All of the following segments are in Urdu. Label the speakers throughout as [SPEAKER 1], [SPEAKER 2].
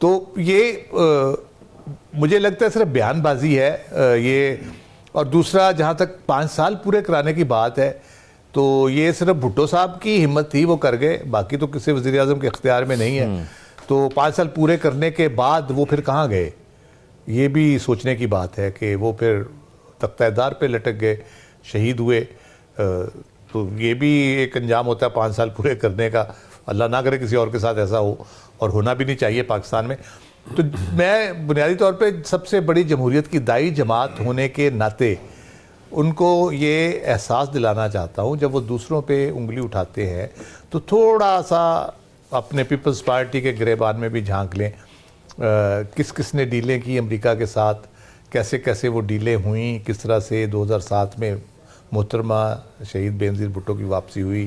[SPEAKER 1] تو یہ مجھے لگتا ہے صرف بیان بازی ہے یہ. اور دوسرا جہاں تک 5 سال پورے کرانے کی بات ہے تو یہ صرف بھٹو صاحب کی ہمت تھی, وہ کر گئے, باقی تو کسی وزیر اعظم کے اختیار میں نہیں ہے. تو 5 سال پورے کرنے کے بعد وہ پھر کہاں گئے, یہ بھی سوچنے کی بات ہے کہ وہ پھر تختہ دار پہ لٹک گئے, شہید ہوئے. تو یہ بھی ایک انجام ہوتا ہے 5 سال پورے کرنے کا. اللہ نہ کرے کسی اور کے ساتھ ایسا ہو, اور ہونا بھی نہیں چاہیے پاکستان میں. تو میں بنیادی طور پہ سب سے بڑی جمہوریت کی دائی جماعت ہونے کے ناطے ان کو یہ احساس دلانا چاہتا ہوں, جب وہ دوسروں پہ انگلی اٹھاتے ہیں تو تھوڑا سا اپنے پیپلز پارٹی کے گریبان میں بھی جھانک لیں. کس کس نے ڈیلیں کی امریکہ کے ساتھ, کیسے کیسے وہ ڈیلیں ہوئیں, کس طرح سے 2007 میں محترمہ شہید بینظیر بھٹو کی واپسی ہوئی,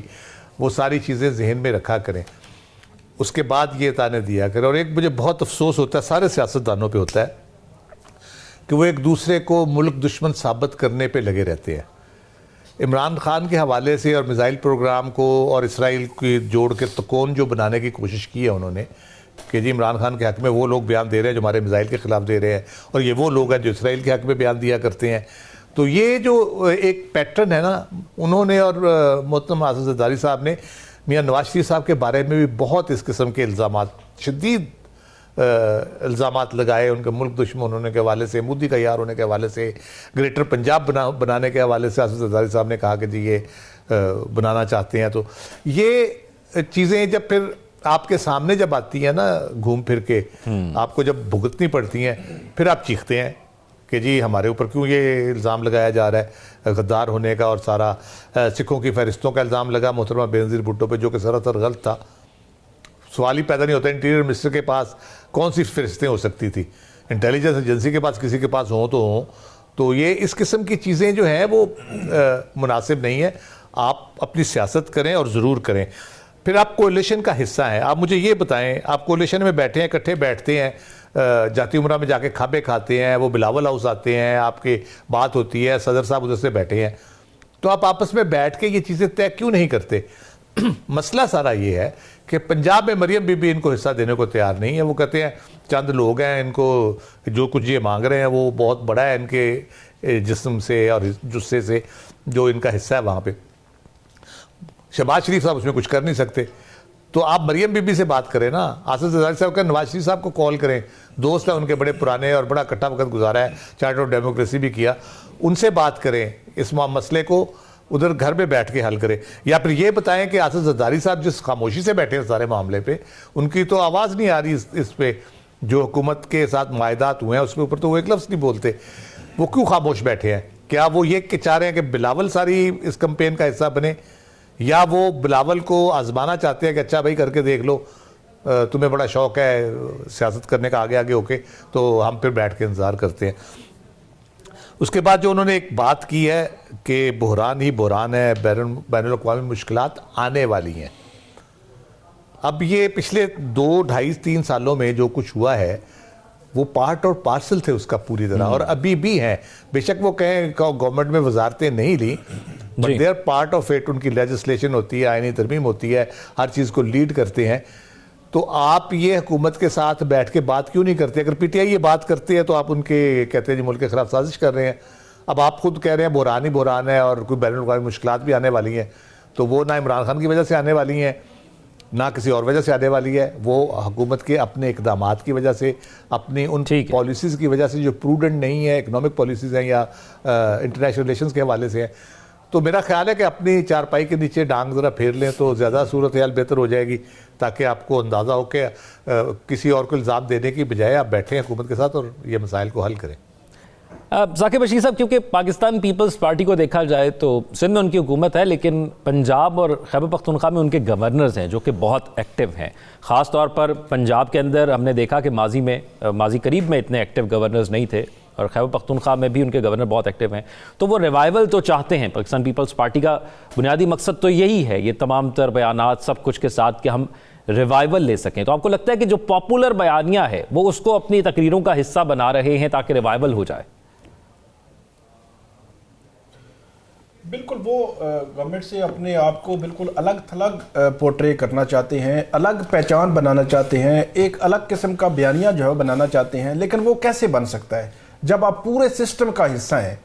[SPEAKER 1] وہ ساری چیزیں ذہن میں رکھا کریں. اس کے بعد یہ تانے دیا کریں. اور ایک مجھے بہت افسوس ہوتا ہے, سارے سیاستدانوں پہ ہوتا ہے, کہ وہ ایک دوسرے کو ملک دشمن ثابت کرنے پہ لگے رہتے ہیں. عمران خان کے حوالے سے اور میزائل پروگرام کو اور اسرائیل کی جوڑ کے تکون جو بنانے کی کوشش کی ہے انہوں نے, کہ جی عمران خان کے حق میں وہ لوگ بیان دے رہے ہیں جو ہمارے میزائل کے خلاف دے رہے ہیں, اور یہ وہ لوگ ہیں جو اسرائیل کے حق میں بیان دیا کرتے ہیں. تو یہ جو ایک پیٹرن ہے نا, انہوں نے اور محترم آصف زرداری صاحب نے میاں نواز شریف صاحب کے بارے میں بھی بہت اس قسم کے الزامات, شدید الزامات لگائے ان کے ملک دشمن ہونے کے حوالے سے, مودی کا یار ہونے کے حوالے سے, گریٹر پنجاب بنانے کے حوالے سے آصف زرداری صاحب نے کہا کہ جی یہ بنانا چاہتے ہیں. تو یہ چیزیں جب پھر آپ کے سامنے جب آتی ہیں نا گھوم پھر کے, آپ کو جب بھگتنی پڑتی ہیں, پھر آپ چیختے ہیں کہ جی ہمارے اوپر کیوں یہ الزام لگایا جا رہا ہے غدار ہونے کا, اور سارا سکھوں کی فہرستوں کا الزام لگا محترمہ بینظیر بھٹو پہ, جو کہ سراسر غلط تھا. سوال ہی پیدا نہیں ہوتا انٹیریئر منسٹر کے پاس کون سی فہرستیں ہو سکتی تھی, انٹیلیجنس ایجنسی کے پاس کسی کے پاس ہوں تو ہوں. تو یہ اس قسم کی چیزیں جو ہیں وہ مناسب نہیں ہے. آپ اپنی سیاست کریں اور ضرور کریں. پھر آپ کولیشن کا حصہ ہیں. آپ مجھے یہ بتائیں, آپ کولیشن میں بیٹھے ہیں, اکٹھے بیٹھتے ہیں, جاتی عمرہ میں جا کے کھابے کھاتے ہیں, وہ بلاول ہاؤس آتے ہیں, آپ کی بات ہوتی ہے, صدر صاحب ادھر سے بیٹھے ہیں, تو آپ آپس میں بیٹھ کے یہ چیزیں طے کیوں نہیں کرتے؟ مسئلہ سارا یہ ہے کہ پنجاب میں مریم بی بی ان کو حصہ دینے کو تیار نہیں ہے. وہ کہتے ہیں چند لوگ ہیں, ان کو جو کچھ یہ مانگ رہے ہیں وہ بہت بڑا ہے ان کے جسم سے اور جثے سے جو ان کا حصہ ہے وہاں پہ. شہباز شریف صاحب اس میں کچھ کر نہیں سکتے. تو آپ مریم بی بی سے بات کریں نا, آصف زرداری صاحب کا نواز شریف صاحب کو کال کریں, دوست ہیں ان کے بڑے پرانے اور بڑا کٹھا وقت گزارا ہے, چارٹر آف ڈیموکریسی بھی کیا, ان سے بات کریں, اس مسئلے کو ادھر گھر پہ بیٹھ کے حل کریں. یا پھر یہ بتائیں کہ آصف زرداری صاحب جس خاموشی سے بیٹھے ہیں سارے معاملے پہ, ان کی تو آواز نہیں آ رہی اس پہ, جو حکومت کے ساتھ معاہدات ہوئے ہیں اس کے اوپر تو وہ ایک لفظ نہیں بولتے. وہ کیوں خاموش بیٹھے ہیں؟ کیا وہ یہ کہ چاہ رہے ہیں کہ بلاول ساری اس کمپین کا حصہ بنے, یا وہ بلاول کو آزمانا چاہتے ہیں کہ اچھا بھائی کر کے دیکھ لو, تمہیں بڑا شوق ہے سیاست کرنے کا آگے آگے ہو کے, تو ہم پھر بیٹھ کے انتظار کرتے ہیں. اس کے بعد جو انہوں نے ایک بات کی ہے کہ بحران ہی بحران ہے, بین الاقوامی مشکلات آنے والی ہیں. اب یہ پچھلے 2, 2.5, 3 سالوں میں جو کچھ ہوا ہے وہ پارٹ اور پارسل تھے اس کا پوری طرح, اور ابھی بھی ہیں. بے شک وہ کہیں گورنمنٹ میں وزارتیں نہیں لی, but they are part of it. ان کی لیجسلیشن ہوتی ہے, آئینی ترمیم ہوتی ہے, ہر چیز کو لیڈ کرتے ہیں. تو آپ یہ حکومت کے ساتھ بیٹھ کے بات کیوں نہیں کرتے؟ اگر پی ٹی آئی یہ بات کرتے ہیں تو آپ ان کے کہتے ہیں جی ملک کے خلاف سازش کر رہے ہیں. اب آپ خود کہہ رہے ہیں بحران ہی بحران ہے اور کوئی بین الاقوامی مشکلات بھی آنے والی ہیں, تو وہ نہ عمران خان کی وجہ سے آنے والی ہیں نہ کسی اور وجہ سے آنے والی ہے, وہ حکومت کے اپنے اقدامات کی وجہ سے, اپنی ان پالیسیز کی وجہ سے جو پروڈنٹ نہیں ہے, اکنامک پالیسیز ہیں یا انٹرنیشنل ریلیشنز کے حوالے سے ہیں. تو میرا خیال ہے کہ اپنی چارپائی کے نیچے ڈانگ ذرا پھیر لیں تو زیادہ صورتحال بہتر ہو جائے گی, تاکہ آپ کو اندازہ ہو کہ کسی اور کو الزام دینے کی بجائے آپ بیٹھیں حکومت کے ساتھ اور یہ مسائل کو حل کریں.
[SPEAKER 2] ذاکر بشیر صاحب, کیونکہ پاکستان پیپلز پارٹی کو دیکھا جائے تو سندھ میں ان کی حکومت ہے, لیکن پنجاب اور خیبر پختونخوا میں ان کے گورنرز ہیں جو کہ بہت ایکٹیو ہیں. خاص طور پر پنجاب کے اندر ہم نے دیکھا کہ ماضی قریب میں اتنے ایکٹیو گورنرز نہیں تھے, اور خیبر پختونخوا میں بھی ان کے گورنر بہت ایکٹیو ہیں. تو وہ ریوائول تو چاہتے ہیں. پاکستان پیپلز پارٹی کا بنیادی مقصد تو یہی ہے, یہ تمام تر بیانات سب کچھ کے ساتھ, کہ ہم ریوائول لے سکیں. تو آپ کو لگتا ہے کہ جو پاپولر بیانیہ ہے وہ اس کو اپنی تقریروں کا حصہ بنا رہے ہیں تاکہ ریوائول ہو جائے؟
[SPEAKER 3] بالکل وہ گورنمنٹ سے اپنے آپ کو بالکل الگ تھلگ پورٹرے کرنا چاہتے ہیں, الگ پہچان بنانا چاہتے ہیں, ایک الگ قسم کا بیانیہ جو ہے بنانا چاہتے ہیں. لیکن وہ کیسے بن سکتا ہے جب آپ پورے سسٹم کا حصہ ہیں؟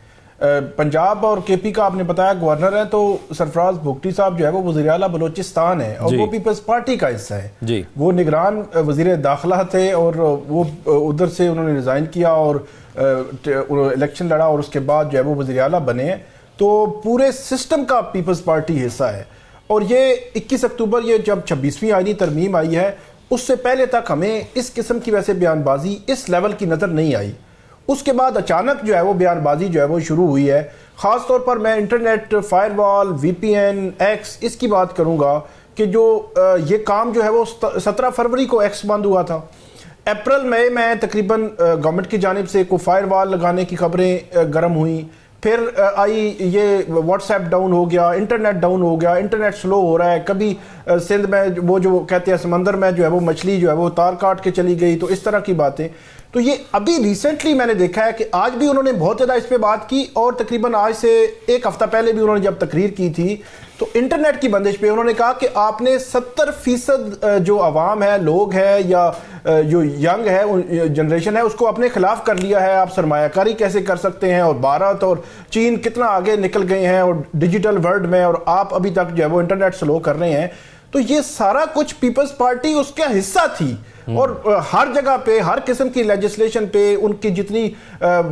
[SPEAKER 3] پنجاب اور کے پی کا آپ نے بتایا گورنر ہے, تو سرفراز بھگٹی صاحب جو ہے وہ وزیر اعلیٰ بلوچستان ہے اور وہ پیپلز پارٹی کا حصہ ہے
[SPEAKER 2] جی.
[SPEAKER 3] وہ نگران وزیر داخلہ تھے اور وہ ادھر سے انہوں نے ریزائن کیا اور الیکشن لڑا اور اس کے بعد جو ہے وہ وزیر اعلیٰ بنے ہیں. تو پورے سسٹم کا پیپلز پارٹی حصہ ہے. اور یہ 21 اکتوبر یہ جب 26ویں آئینی ترمیم آئی ہے, اس سے پہلے تک ہمیں اس قسم کی ویسے بیان بازی اس لیول کی نظر نہیں آئی. اس کے بعد اچانک جو ہے وہ بیان بازی جو ہے وہ شروع ہوئی ہے. خاص طور پر میں انٹرنیٹ, فائر وال, وی پی این, ایکس, اس کی بات کروں گا کہ جو یہ کام جو ہے وہ 17 فروری کو ایکس بند ہوا تھا. اپریل میں تقریباً گورنمنٹ کی جانب سے کوئی فائر وال لگانے کی خبریں گرم ہوئیں, پھر آئی یہ واٹس ایپ ڈاؤن ہو گیا, انٹرنیٹ ڈاؤن ہو گیا, انٹرنیٹ سلو ہو رہا ہے, کبھی سندھ میں وہ جو کہتے ہیں سمندر میں جو ہے وہ مچھلی جو ہے وہ تار کاٹ کے چلی گئی, تو اس طرح کی باتیں. تو یہ ابھی ریسنٹلی میں نے دیکھا ہے کہ آج بھی انہوں نے بہت زیادہ اس پہ بات کی, اور تقریباً آج سے ایک ہفتہ پہلے بھی انہوں نے جب تقریر کی تھی تو انٹرنیٹ کی بندش پہ انہوں نے کہا کہ آپ نے 70% جو عوام ہے, لوگ ہے یا جو ینگ ہے جنریشن ہے, اس کو اپنے خلاف کر لیا ہے. آپ سرمایہ کاری کیسے کر سکتے ہیں, اور بھارت اور چین کتنا آگے نکل گئے ہیں اور ڈیجیٹل ورلڈ میں, اور آپ ابھی تک جو ہے وہ انٹرنیٹ سلو کر رہے ہیں. تو یہ سارا کچھ پیپلز پارٹی اس کا حصہ تھی, اور ہر جگہ پہ ہر قسم کی لیجسلیشن پہ ان کی جتنی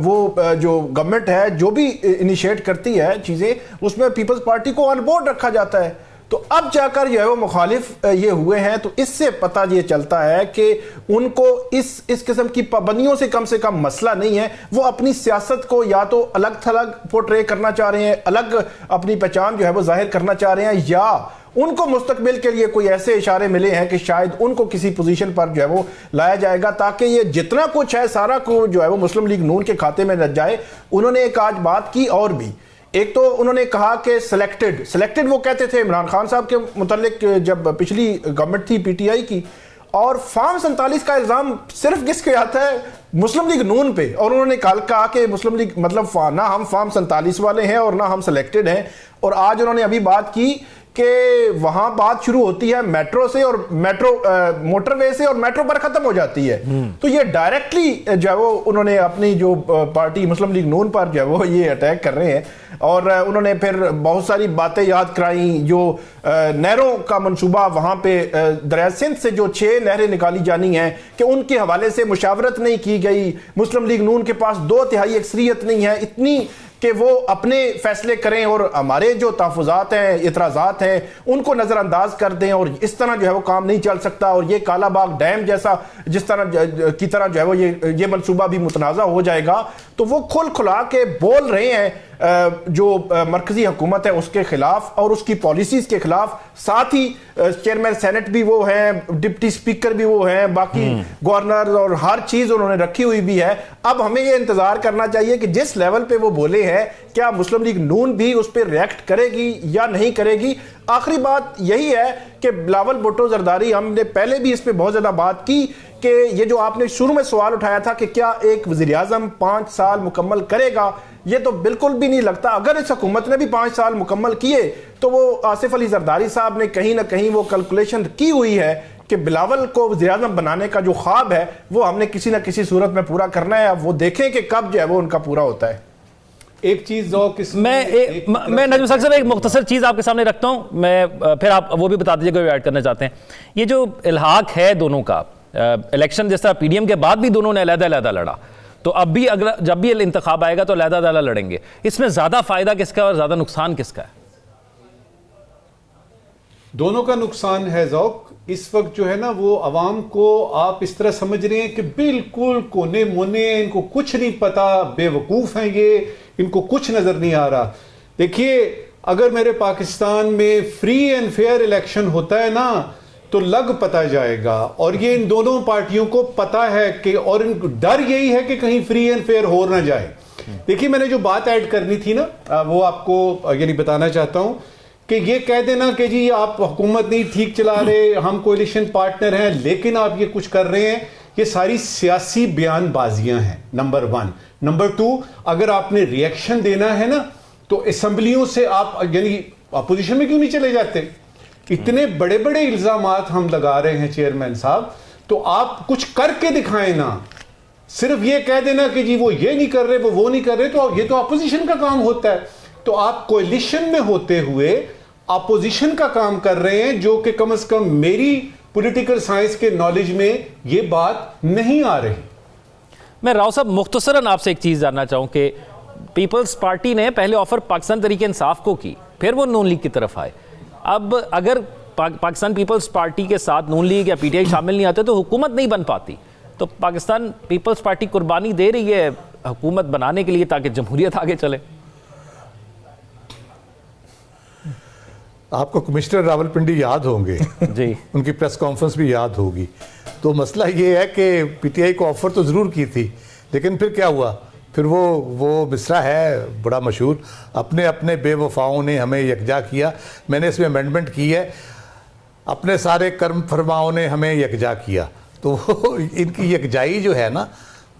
[SPEAKER 3] وہ جو گورنمنٹ ہے جو بھی انیشیٹ کرتی ہے چیزیں, اس میں پیپلز پارٹی کو آن بورڈ رکھا جاتا ہے. تو اب جا کر جو ہے وہ مخالف یہ ہوئے ہیں, تو اس سے پتہ یہ چلتا ہے کہ ان کو اس قسم کی پابندیوں سے کم مسئلہ نہیں ہے. وہ اپنی سیاست کو یا تو الگ تھلگ پورٹرے کرنا چاہ رہے ہیں, الگ اپنی پہچان جو ہے وہ ظاہر کرنا چاہ رہے ہیں, یا ان کو مستقبل کے لیے کوئی ایسے اشارے ملے ہیں کہ شاید ان کو کسی پوزیشن پر جو ہے وہ لایا جائے گا تاکہ یہ جتنا کچھ ہے سارا کو جو ہے وہ مسلم لیگ نون کے کھاتے میں لگ جائے. انہوں نے ایک آج بات کی اور بھی, ایک تو انہوں نے کہا کہ سلیکٹڈ وہ کہتے تھے عمران خان صاحب کے متعلق جب پچھلی گورنمنٹ تھی پی ٹی آئی کی, اور فارم 47 کا الزام صرف کس کے آتا ہے؟ مسلم لیگ نون پہ. اور انہوں نے کہا کہ مسلم لیگ مطلب نہ ہم فارم 47 والے ہیں اور نہ ہم سلیکٹڈ ہیں. اور آج انہوں نے ابھی بات کی کہ وہاں بات شروع ہوتی ہے میٹرو سے, اور میٹرو موٹر وے سے, اور میٹرو پر ختم ہو جاتی ہے. تو یہ ڈائریکٹلی جو ہے وہ انہوں نے اپنی جو پارٹی مسلم لیگ نون پر جو ہے وہ یہ اٹیک کر رہے ہیں. اور انہوں نے پھر بہت ساری باتیں یاد کرائیں, جو نہروں کا منصوبہ وہاں پہ دریائے سندھ سے جو 6 نہریں نکالی جانی ہیں کہ ان کے حوالے سے مشاورت نہیں کی گئی. مسلم لیگ نون کے پاس 2/3 اکثریت نہیں ہے اتنی کہ وہ اپنے فیصلے کریں, اور ہمارے جو تحفظات ہیں, اعتراضات ہیں, ان کو نظر انداز کر دیں, اور اس طرح جو ہے وہ کام نہیں چل سکتا. اور یہ کالا باغ ڈیم جیسا جس طرح کی طرح جو ہے وہ یہ منصوبہ بھی متنازع ہو جائے گا. تو وہ کھلا کے بول رہے ہیں جو مرکزی حکومت ہے اس کے خلاف اور اس کی پالیسیز کے خلاف. ساتھ ہی چیئرمین سینٹ بھی وہ ہیں, ڈپٹی سپیکر بھی وہ ہیں, باقی گورنر اور ہر چیز انہوں نے رکھی ہوئی بھی ہے. اب ہمیں یہ انتظار کرنا چاہیے کہ جس لیول پہ وہ بولے ہیں کیا مسلم لیگ نون بھی اس پہ ریئیکٹ کرے گی یا نہیں کرے گی. آخری بات یہی ہے کہ بلاول بھٹو زرداری, ہم نے پہلے بھی اس پہ بہت زیادہ بات کی کہ یہ جو آپ نے شروع میں سوال اٹھایا تھا کہ کیا ایک وزیر اعظم 5 سال مکمل کرے گا, یہ تو بالکل بھی نہیں لگتا. اگر اس حکومت نے بھی 5 سال مکمل کیے تو وہ آصف علی زرداری صاحب نے کہیں نہ کہیں وہ کیلکولیشن کی ہوئی ہے کہ بلاول کو وزیر اعظم بنانے کا جو خواب ہے وہ ہم نے کسی نہ کسی صورت میں پورا کرنا ہے. اب وہ دیکھیں کہ کب جو ہے وہ ان کا پورا ہوتا ہے.
[SPEAKER 4] ایک چیز
[SPEAKER 2] میں نجم ساق صاحب ایک مختصر چیز آپ کے سامنے رکھتا ہوں, میں پھر آپ وہ بھی بتا دیجیے کوئی ایڈ کرنا چاہتے ہیں. یہ جو الحاق ہے دونوں کا, الیکشن جس طرح پی ڈی ایم کے بعد بھی دونوں نے علیحدہ لڑا, تو اب بھی جب بھی انتخاب آئے گا تو علیحدہ لڑیں گے. اس میں زیادہ فائدہ کس کا اور زیادہ نقصان کس کا ہے؟
[SPEAKER 4] دونوں کا نقصان ہے ذوق. اس وقت جو ہے نا وہ عوام کو آپ اس طرح سمجھ رہے ہیں کہ بالکل کونے مونے, ان کو کچھ نہیں پتا, بے وقوف ہیں یہ, ان کو کچھ نظر نہیں آ رہا. دیکھیے اگر میرے پاکستان میں فری اینڈ فیئر الیکشن ہوتا ہے نا تو لگ پتا جائے گا, اور یہ ان دونوں پارٹیوں کو پتا ہے کہ, اور ان کو ڈر یہی ہے کہ کہیں فری اینڈ فیئر ہو نہ جائے. دیکھیے میں نے جو بات ایڈ کرنی تھی نا وہ آپ کو یعنی بتانا چاہتا ہوں کہ یہ کہہ دینا کہ جی آپ حکومت نہیں ٹھیک چلا رہے, ہم کولیشن پارٹنر ہیں لیکن آپ یہ کچھ کر رہے ہیں, یہ ساری سیاسی بیان بازیاں ہیں. نمبر 1. نمبر 2, اگر آپ نے ریئیکشن دینا ہے نا تو اسمبلیوں سے آپ یعنی اپوزیشن میں کیوں نہیں چلے جاتے؟ اتنے بڑے بڑے الزامات ہم لگا رہے ہیں چیئرمین صاحب، تو آپ کچھ کر کے دکھائیں نا، صرف یہ کہہ دینا کہ جی وہ یہ نہیں کر رہے وہ نہیں کر رہے، تو یہ تو اپوزیشن کا کام ہوتا ہے. تو آپ کولیشن میں ہوتے ہوئے اپوزیشن کا کام کر رہے ہیں، جو کہ کم از کم میری پولیٹیکل سائنس کے نالج میں یہ بات نہیں آ رہی.
[SPEAKER 2] میں راؤ صاحب مختصراً آپ سے ایک چیز جاننا چاہوں کہ پیپلز پارٹی نے پہلے آفر پاکستان تحریک انصاف کو کی، پھر وہ نون لیگ کی طرف آئے. اب اگر پاکستان پیپلز پارٹی کے ساتھ نون لیگ یا پی ٹی آئی شامل نہیں آتے تو حکومت نہیں بن پاتی. تو پاکستان پیپلز پارٹی قربانی دے رہی ہے حکومت بنانے کے لیے تاکہ جمہوریت آگے چلے.
[SPEAKER 1] آپ کو کمشنر راولپنڈی یاد ہوں گے،
[SPEAKER 2] جی
[SPEAKER 1] ان کی پریس کانفرنس بھی یاد ہوگی. تو مسئلہ یہ ہے کہ پی ٹی آئی کو آفر تو ضرور کی تھی، لیکن پھر کیا ہوا؟ پھر وہ مصرع ہے بڑا مشہور، اپنے اپنے بے وفاؤں نے ہمیں یکجا کیا. میں نے اس میں امینڈمنٹ کی ہے، اپنے سارے کرم فرماؤں نے ہمیں یکجا کیا. تو ان کی یکجائی جو ہے نا،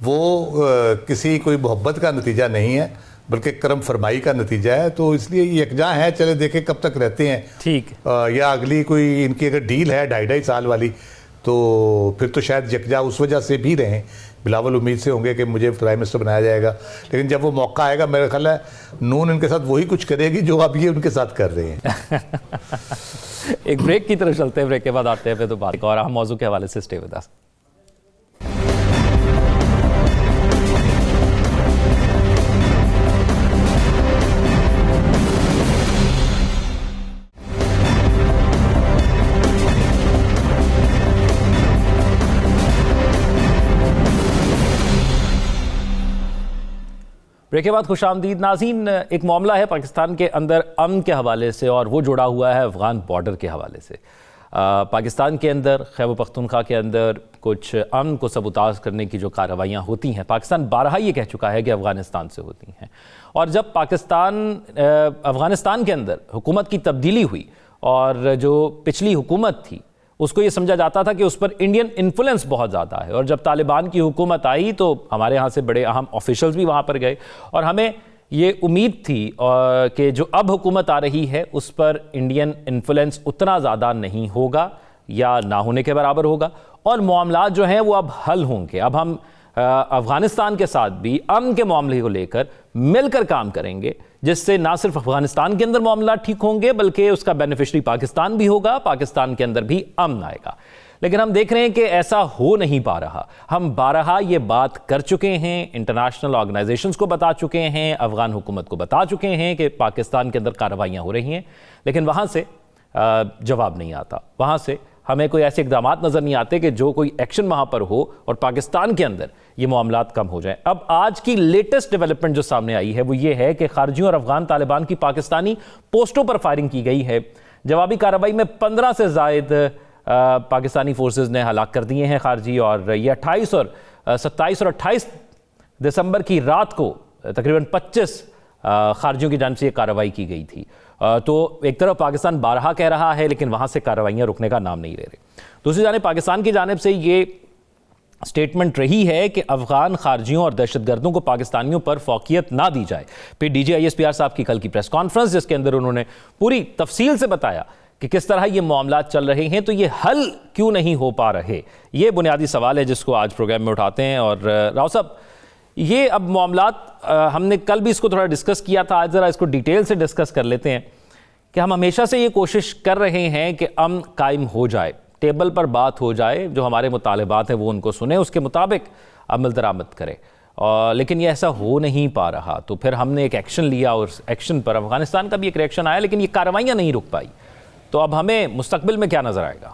[SPEAKER 1] وہ کسی کوئی محبت کا نتیجہ نہیں ہے بلکہ کرم فرمائی کا نتیجہ ہے. تو اس لیے یہ یکجا ہے، چلے دیکھیں کب تک رہتے ہیں.
[SPEAKER 2] ٹھیک.
[SPEAKER 1] یا اگلی کوئی ان کی اگر ڈیل ہے 2.5 سال والی تو پھر تو شاید یکجا اس وجہ سے بھی رہیں. بلاول امید سے ہوں گے کہ مجھے پرائم منسٹر بنایا جائے گا، لیکن جب وہ موقع آئے گا میرا خیال ہے نون ان کے ساتھ وہی کچھ کرے گی جو اب یہ ان کے ساتھ کر رہے ہیں.
[SPEAKER 2] ایک بریک کی طرف چلتے ہیں، بریک کے بعد آتے ہیں پھر تو بات اور اہم موضوع کے حوالے سے اسٹے ود اس. بریک کے بعد خوش آمدید ناظرین. ایک معاملہ ہے پاکستان کے اندر امن کے حوالے سے اور وہ جڑا ہوا ہے افغان بارڈر کے حوالے سے. پاکستان کے اندر خیبر پختونخوا کے اندر کچھ امن کو سبوتاژ کرنے کی جو کارروائیاں ہوتی ہیں، پاکستان بارہا یہ کہہ چکا ہے کہ افغانستان سے ہوتی ہیں. اور جب افغانستان کے اندر حکومت کی تبدیلی ہوئی اور جو پچھلی حکومت تھی اس کو یہ سمجھا جاتا تھا کہ اس پر انڈین انفلوئنس بہت زیادہ ہے، اور جب طالبان کی حکومت آئی تو ہمارے ہاں سے بڑے اہم آفیشلز بھی وہاں پر گئے، اور ہمیں یہ امید تھی کہ جو اب حکومت آ رہی ہے اس پر انڈین انفلوئنس اتنا زیادہ نہیں ہوگا یا نہ ہونے کے برابر ہوگا، اور معاملات جو ہیں وہ اب حل ہوں گے. اب ہم افغانستان کے ساتھ بھی امن کے معاملے کو لے کر مل کر کام کریں گے، جس سے نہ صرف افغانستان کے اندر معاملات ٹھیک ہوں گے بلکہ اس کا بینیفیشری پاکستان بھی ہوگا، پاکستان کے اندر بھی امن آئے گا. لیکن ہم دیکھ رہے ہیں کہ ایسا ہو نہیں پا رہا. ہم بارہا یہ بات کر چکے ہیں، انٹرنیشنل آرگنائزیشنز کو بتا چکے ہیں، افغان حکومت کو بتا چکے ہیں کہ پاکستان کے اندر کارروائیاں ہو رہی ہیں، لیکن وہاں سے جواب نہیں آتا. وہاں سے ہمیں کوئی ایسے اقدامات نظر نہیں آتے کہ جو کوئی ایکشن وہاں پر ہو اور پاکستان کے اندر یہ معاملات کم ہو جائیں. اب آج کی لیٹسٹ ڈیولپمنٹ جو سامنے آئی ہے وہ یہ ہے کہ خارجیوں اور افغان طالبان کی پاکستانی پوسٹوں پر فائرنگ کی گئی ہے. جوابی کارروائی میں 15 سے زائد پاکستانی فورسز نے ہلاک کر دیے ہیں خارجی، اور یہ 27 اور 28 دسمبر کی رات کو تقریباً 25 خارجیوں کی جانب سے یہ کارروائی کی گئی تھی. تو ایک طرف پاکستان بارہا کہہ رہا ہے لیکن وہاں سے کارروائیاں رکنے کا نام نہیں لے رہے. دوسری جانب پاکستان کی جانب سے یہ سٹیٹمنٹ رہی ہے کہ افغان خارجیوں اور دہشت گردوں کو پاکستانیوں پر فوقیت نہ دی جائے. پھر D G I S P R صاحب کی کل کی پریس کانفرنس جس کے اندر انہوں نے پوری تفصیل سے بتایا کہ کس طرح یہ معاملات چل رہے ہیں، تو یہ حل کیوں نہیں ہو پا رہے، یہ بنیادی سوال ہے جس کو آج پروگرام میں اٹھاتے ہیں. اور راؤ صاحب یہ اب معاملات ہم نے کل بھی اس کو تھوڑا ڈسکس کیا تھا، آج ذرا اس کو ڈیٹیل سے ڈسکس کر لیتے ہیں کہ ہم ہمیشہ سے یہ کوشش کر رہے ہیں کہ امن قائم ہو جائے، ٹیبل پر بات ہو جائے، جو ہمارے مطالبات ہیں وہ ان کو سنیں، اس کے مطابق عمل درآمد کرے، لیکن یہ ایسا ہو نہیں پا رہا. تو پھر ہم نے ایک ایکشن لیا اور اس ایکشن پر افغانستان کا بھی ایک ریئیکشن آیا، لیکن یہ کارروائیاں نہیں رک پائی. تو اب ہمیں مستقبل میں کیا نظر آئے گا؟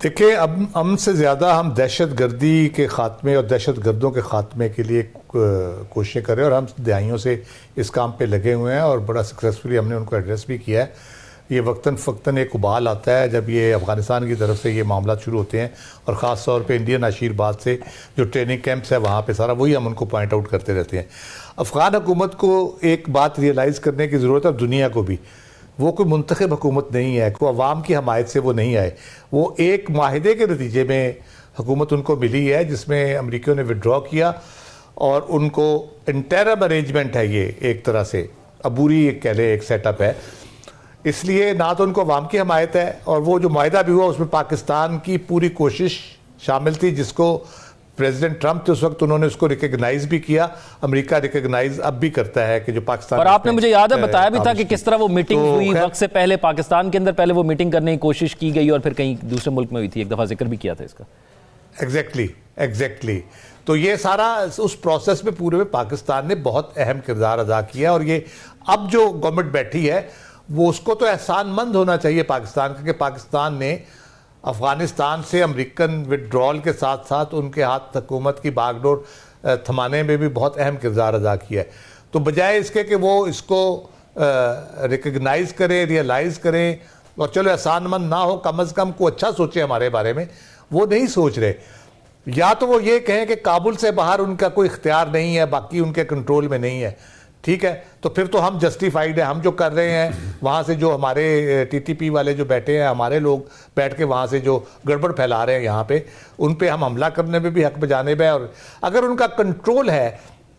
[SPEAKER 1] دیکھیں، اب امن سے زیادہ ہم دہشت گردی کے خاتمے اور دہشت گردوں کے خاتمے کے لیے کوششیں کر رہے ہیں، اور ہم دہائیوں سے اس کام پہ لگے ہوئے ہیں اور بڑا سکسیسفلی ہم نے ان کو ایڈریس بھی کیا ہے. یہ وقتاً فوقتاً ایک ابال آتا ہے جب یہ افغانستان کی طرف سے یہ معاملات شروع ہوتے ہیں، اور خاص طور پہ انڈین عشیرباد سے جو ٹریننگ کیمپس ہے وہاں پہ سارا وہی ہم ان کو پوائنٹ آؤٹ کرتے رہتے ہیں. افغان حکومت کو ایک بات ریئلائز کرنے کی ضرورت ہے، دنیا کو بھی. وہ کوئی منتخب حکومت نہیں ہے، کوئی عوام کی حمایت سے وہ نہیں آئے. وہ ایک معاہدے کے نتیجے میں حکومت ان کو ملی ہے جس میں امریکیوں نے وڈرا کیا، اور ان کو انٹرم ارینجمنٹ ہے یہ ایک طرح سے عبوری کہہ لیں ایک سیٹ اپ ہے. اس لیے نہ تو ان کو عوام کی حمایت ہے, اور وہ جو معاہدہ بھی ہوا اس میں پاکستان کی پوری کوشش شامل تھی, جس کو پریزیڈنٹ ٹرمپ تھے اس وقت, انہوں نے اس کو ریکگنائز بھی کیا. امریکہ ریکگنائز اب بھی کرتا ہے کہ جو پاکستان,
[SPEAKER 2] اور آپ نے مجھے یاد ہے بتایا بھی تھا کہ کس طرح وہ میٹنگ ہوئی وقت سے پہلے پاکستان کے اندر, پہلے وہ میٹنگ کرنے کی کوشش کی گئی اور پھر کہیں دوسرے ملک میں ہوئی تھی, ایک دفعہ ذکر بھی کیا تھا اس کا.
[SPEAKER 1] ایگزیکٹلی. تو یہ سارا اس پروسیس میں پورے میں پاکستان نے بہت اہم کردار ادا کیا, اور یہ اب جو گورنمنٹ بیٹھی ہے وہ اس کو تو احسان مند ہونا چاہیے پاکستان کا, کہ پاکستان نے افغانستان سے امریکن وڈرال کے ساتھ ساتھ ان کے ہاتھ حکومت کی باغ ڈور تھمانے میں بھی بہت اہم کردار ادا کیا ہے. تو بجائے اس کے کہ وہ اس کو ریکگنائز کریں, ریئلائز کریں, اور چلو احسان مند نہ ہو, کم از کم کو اچھا سوچیں ہمارے بارے میں, وہ نہیں سوچ رہے. یا تو وہ یہ کہیں کہ کابل سے باہر ان کا کوئی اختیار نہیں ہے, باقی ان کے کنٹرول میں نہیں ہے, ٹھیک ہے, تو پھر تو ہم جسٹیفائیڈ ہیں, ہم جو کر رہے ہیں وہاں سے, جو ہمارے ٹی ٹی پی والے جو بیٹھے ہیں, ہمارے لوگ بیٹھ کے وہاں سے جو گڑبڑ پھیلا رہے ہیں یہاں پہ, ان پہ ہم حملہ کرنے میں بھی حق بجانب ہے. اور اگر ان کا کنٹرول ہے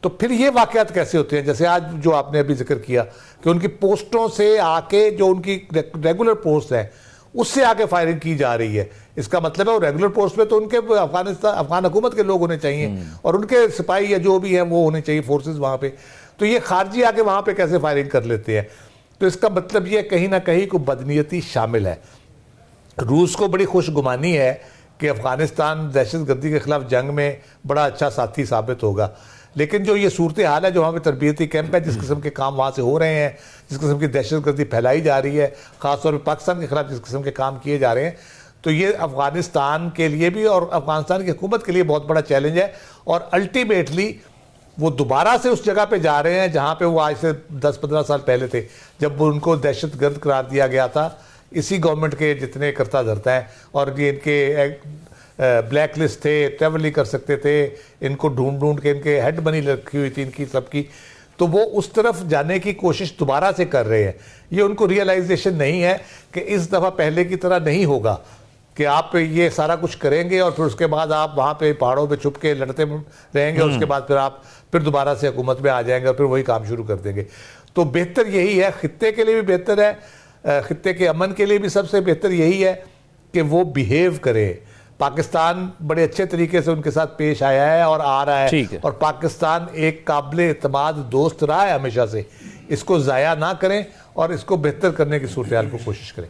[SPEAKER 1] تو پھر یہ واقعات کیسے ہوتے ہیں, جیسے آج جو آپ نے ابھی ذکر کیا کہ ان کی پوسٹوں سے آ کے, جو ان کی ریگولر پوسٹ ہیں اس سے آ کے فائرنگ کی جا رہی ہے. اس کا مطلب ہے وہ ریگولر پوسٹ پہ تو ان کے افغان حکومت کے لوگ ہونے چاہیے, اور ان کے سپاہی یا جو بھی ہیں وہ ہونے چاہیے, فورسز وہاں پہ. تو یہ خارجی آ کے وہاں پہ کیسے فائرنگ کر لیتے ہیں؟ تو اس کا مطلب یہ کہیں نہ کہیں کوئی بدنیتی شامل ہے. روس کو بڑی خوش گمانی ہے کہ افغانستان دہشت گردی کے خلاف جنگ میں بڑا اچھا ساتھی ثابت ہوگا, لیکن جو یہ صورتحال ہے, جو وہاں پہ تربیتی کیمپ ہے, جس قسم کے کام وہاں سے ہو رہے ہیں, جس قسم کی دہشت گردی پھیلائی جا رہی ہے, خاص طور پہ پاکستان کے خلاف جس قسم کے کام کیے جا رہے ہیں, تو یہ افغانستان کے لیے بھی اور افغانستان کی حکومت کے لیے بہت بڑا چیلنج ہے. اور الٹیمیٹلی وہ دوبارہ سے اس جگہ پہ جا رہے ہیں جہاں پہ وہ آج سے 10-15 سال پہلے تھے, جب ان کو دہشت گرد قرار دیا گیا تھا اسی گورنمنٹ کے جتنے کرتا دھرتا ہے, اور یہ ان کے بلیک لسٹ تھے, ٹریول نہیں کر سکتے تھے, ان کو ڈھونڈ کے ان کے ہیڈ بنی رکھی ہوئی تھی ان کی سب کی. تو وہ اس طرف جانے کی کوشش دوبارہ سے کر رہے ہیں. یہ ان کو ریئلائزیشن نہیں ہے کہ اس دفعہ پہلے کی طرح نہیں ہوگا کہ آپ یہ سارا کچھ کریں گے اور پھر اس کے بعد آپ وہاں پہ پہاڑوں پہ چھپ کے لڑتے رہیں گے, اور اس کے بعد پھر آپ پھر دوبارہ سے حکومت میں آ جائیں گے اور پھر وہی کام شروع کر دیں گے. تو بہتر یہی ہے, خطے کے لیے بھی بہتر ہے, خطے کے امن کے لیے بھی سب سے بہتر یہی ہے کہ وہ بیہیو کرے. پاکستان بڑے اچھے طریقے سے ان کے ساتھ پیش آیا ہے اور آ رہا ہے, اور پاکستان ایک قابل اعتماد دوست رہا ہے ہمیشہ سے. اس کو ضائع نہ کریں اور اس کو بہتر کرنے کی صورتحال کو کوشش کریں.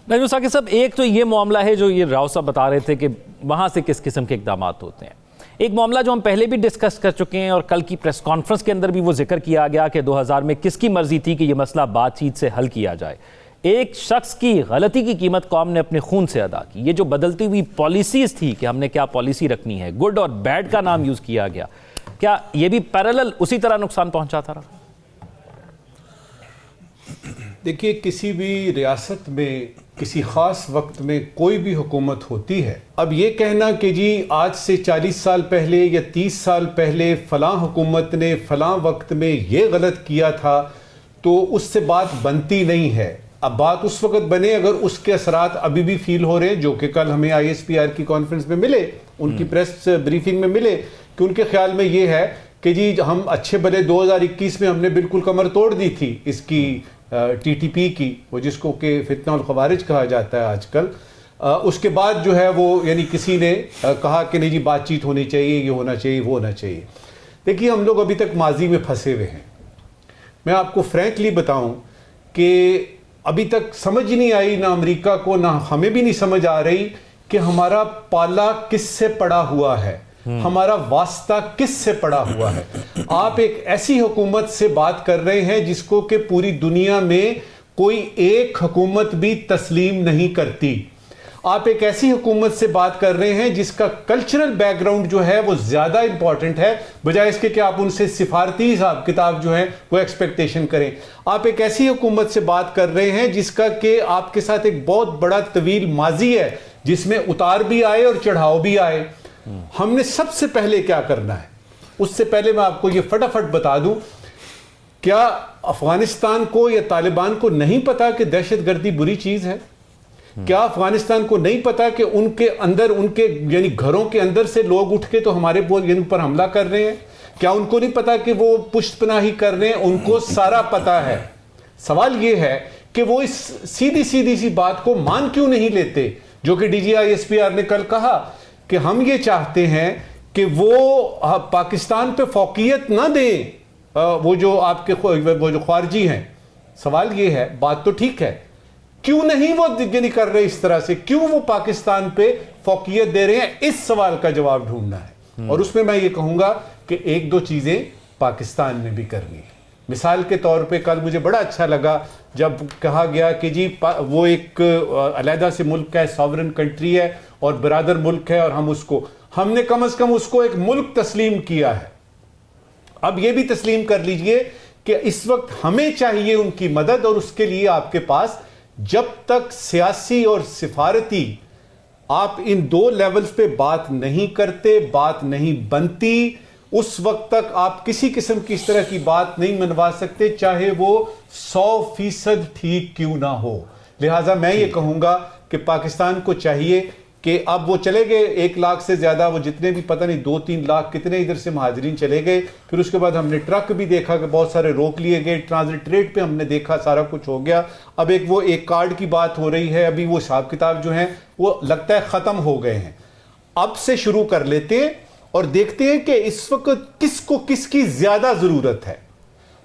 [SPEAKER 2] نجم ثاقب صاحب, ایک تو یہ معاملہ ہے جو یہ راؤ صاحب بتا رہے تھے کہ وہاں سے کس قسم کے اقدامات ہوتے ہیں. ایک معاملہ جو ہم پہلے بھی ڈسکس کر چکے ہیں, اور کل کی پریس کانفرنس کے اندر بھی وہ ذکر کیا گیا کہ 2000 میں کس کی مرضی تھی کہ یہ مسئلہ بات چیت سے حل کیا جائے. ایک شخص کی غلطی کی قیمت قوم نے اپنے خون سے ادا کی. یہ جو بدلتی ہوئی پالیسیز تھی کہ ہم نے کیا پالیسی رکھنی ہے, گڈ اور بیڈ کا نام یوز کیا گیا, کیا یہ بھی پیرالل اسی طرح نقصان پہنچاتا رہا؟
[SPEAKER 4] دیکھیے, کسی بھی ریاست میں کسی خاص وقت میں کوئی بھی حکومت ہوتی ہے. اب یہ کہنا کہ جی آج سے 40 سال پہلے یا 30 سال پہلے فلاں حکومت نے فلاں وقت میں یہ غلط کیا تھا, تو اس سے بات بنتی نہیں ہے. اب بات اس وقت بنے اگر اس کے اثرات ابھی بھی فیل ہو رہے ہیں, جو کہ کل ہمیں ISPR کی کانفرنس میں ملے, ان کی پریس بریفنگ میں ملے, کہ ان کے خیال میں یہ ہے کہ جی ہم اچھے بھلے 2021 میں ہم نے بالکل کمر توڑ دی تھی اس کی ٹی ٹی پی کی, وہ جس کو کہ فتنہ الخوارج کہا جاتا ہے آج کل. اس کے بعد جو ہے وہ یعنی کسی نے کہا کہ نہیں جی بات چیت ہونی چاہیے, یہ ہونا چاہیے, وہ ہونا چاہیے. دیکھیے, ہم لوگ ابھی تک ماضی میں پھنسے ہوئے ہیں. میں آپ کو فرینکلی بتاؤں کہ ابھی تک سمجھ نہیں آئی نہ امریکہ کو, نہ ہمیں بھی نہیں سمجھ آ رہی کہ ہمارا پالا کس سے پڑا ہوا ہے, ہمارا واسطہ کس سے پڑا ہوا ہے. آپ ایک ایسی حکومت سے بات کر رہے ہیں جس کو کہ پوری دنیا میں کوئی ایک حکومت بھی تسلیم نہیں کرتی. آپ ایک ایسی حکومت سے بات کر رہے ہیں جس کا کلچرل بیک گراؤنڈ جو ہے وہ زیادہ امپورٹنٹ ہے, بجائے اس کے کہ آپ ان سے سفارتی حساب کتاب جو ہے وہ ایکسپیکٹیشن کریں. آپ ایک ایسی حکومت سے بات کر رہے ہیں جس کا کہ آپ کے ساتھ ایک بہت بڑا طویل ماضی ہے, جس میں اتار بھی آئے اور چڑھاؤ بھی آئے. ہم نے سب سے پہلے کیا کرنا ہے, اس سے پہلے میں آپ کو یہ فٹافٹ بتا دوں, کیا افغانستان کو یا طالبان کو نہیں پتا کہ دہشت گردی بری چیز ہے؟ کیا افغانستان کو نہیں پتا کہ ان کے اندر, ان کے یعنی گھروں کے اندر سے لوگ اٹھ کے تو ہمارے پر حملہ کر رہے ہیں؟ کیا ان کو نہیں پتا کہ وہ پشت پناہی کر رہے ہیں؟ ان کو سارا پتا ہے. سوال یہ ہے کہ وہ اس سیدھی سی بات کو مان کیوں نہیں لیتے, جو کہ D G I S P R نے کل کہا کہ ہم یہ چاہتے ہیں کہ وہ پاکستان پہ فوقیت نہ دیں وہ جو آپ کے وہ جو خارجی ہیں. سوال یہ ہے, بات تو ٹھیک ہے, کیوں نہیں وہ نہیں کر رہے اس طرح سے, کیوں وہ پاکستان پہ فوقیت دے رہے ہیں؟ اس سوال کا جواب ڈھونڈنا ہے. اور اس میں میں یہ کہوں گا کہ ایک دو چیزیں پاکستان نے بھی کرنی ہے. مثال کے طور پہ کل مجھے بڑا اچھا لگا جب کہا گیا کہ جی وہ ایک علیحدہ سے ملک ہے, ساورن کنٹری ہے اور برادر ملک ہے, اور ہم نے کم از کم اس کو ایک ملک تسلیم کیا ہے. اب یہ بھی تسلیم کر لیجئے کہ اس وقت ہمیں چاہیے ان کی مدد, اور اس کے لیے آپ کے پاس جب تک سیاسی اور سفارتی آپ ان دو لیولز پہ بات نہیں کرتے, بات نہیں بنتی, اس وقت تک آپ کسی قسم کی اس طرح کی بات نہیں منوا سکتے, چاہے وہ 100% ٹھیک کیوں نہ ہو. لہٰذا میں یہ کہوں گا کہ پاکستان کو چاہیے کہ اب وہ چلے گئے 1 لاکھ سے زیادہ, وہ جتنے بھی پتہ نہیں 2-3 لاکھ کتنے ادھر سے مہاجرین چلے گئے. پھر اس کے بعد ہم نے ٹرک بھی دیکھا کہ بہت سارے روک لیے گئے, ٹرانزٹ ریٹ پہ ہم نے دیکھا سارا کچھ ہو گیا. اب ایک کارڈ کی بات ہو رہی ہے, ابھی وہ حساب کتاب جو ہیں وہ لگتا ہے ختم ہو گئے ہیں. اب سے شروع کر لیتے ہیں اور دیکھتے ہیں کہ اس وقت کس کو کس کی زیادہ ضرورت ہے.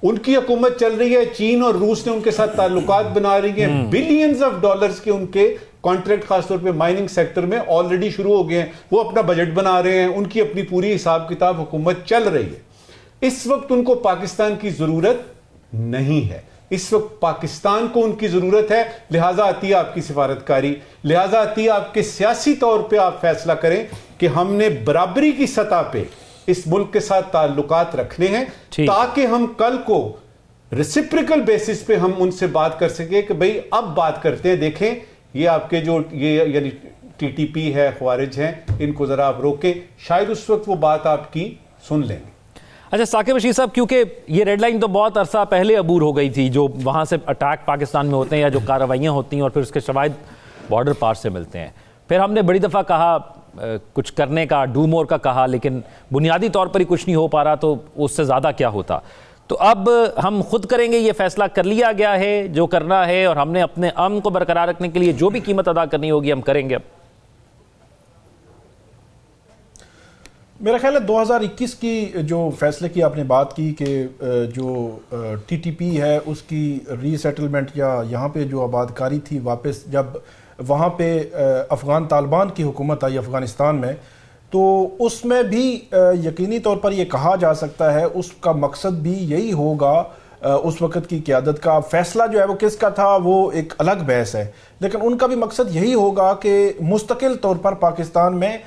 [SPEAKER 4] ان کی حکومت چل رہی ہے, چین اور روس نے ان کے ساتھ تعلقات بنا رہی ہیں, بلینز آف ڈالرز کے ان کے کانٹریکٹ خاص طور پہ مائننگ سیکٹر میں آلریڈی شروع ہو گئے ہیں, وہ اپنا بجٹ بنا رہے ہیں, ان کی اپنی پوری حساب کتاب حکومت چل رہی ہے. اس وقت ان کو پاکستان کی ضرورت نہیں ہے, اس وقت پاکستان کو ان کی ضرورت ہے. لہٰذا آتی ہے آپ کی سفارتکاری, لہٰذا آتی ہے آپ کے سیاسی طور پہ آپ فیصلہ کریں کہ ہم نے برابری کی سطح پہ اس ملک کے ساتھ تعلقات رکھنے ہیں, تاکہ ہم کل کو ریسیپریکل بیسس پہ ہم ان سے بات کر سکیں کہ بھئی اب بات کرتے ہیں, دیکھیں یہ آپ کے جو یہ یعنی ٹی ٹی پی ہے, خوارج ہیں, ان کو ذرا آپ روکیں, شاید اس وقت وہ بات آپ کی سن لیں گے.
[SPEAKER 2] اچھا ثاقب رشید صاحب, کیونکہ یہ ریڈ لائن تو بہت عرصہ پہلے عبور ہو گئی تھی, جو وہاں سے اٹیک پاکستان میں ہوتے ہیں یا جو کارروائیاں ہوتی ہیں اور پھر اس کے شواہد بارڈر پار سے ملتے ہیں. پھر ہم نے بڑی دفعہ کہا کچھ کرنے کا, ڈو مور کا کہا, لیکن بنیادی طور پر ہی کچھ نہیں ہو پا رہا, تو اس سے زیادہ کیا ہوتا. تو اب ہم خود کریں گے, یہ فیصلہ کر لیا گیا ہے جو کرنا ہے, اور ہم نے اپنے امن کو برقرار رکھنے کے لیے جو بھی قیمت ادا کرنی ہوگی ہم کریں گے. اب
[SPEAKER 3] میرا خیال ہے 2021 کی جو فیصلے کی آپ نے بات کی کہ جو ٹی ٹی پی ہے اس کی ری سیٹلمنٹ یا یہاں پہ جو آبادکاری تھی واپس, جب وہاں پہ افغان طالبان کی حکومت آئی افغانستان میں, تو اس میں بھی یقینی طور پر یہ کہا جا سکتا ہے اس کا مقصد بھی یہی ہوگا. اس وقت کی قیادت کا فیصلہ جو ہے وہ کس کا تھا وہ ایک الگ بحث ہے, لیکن ان کا بھی مقصد یہی ہوگا کہ مستقل طور پر پاکستان میں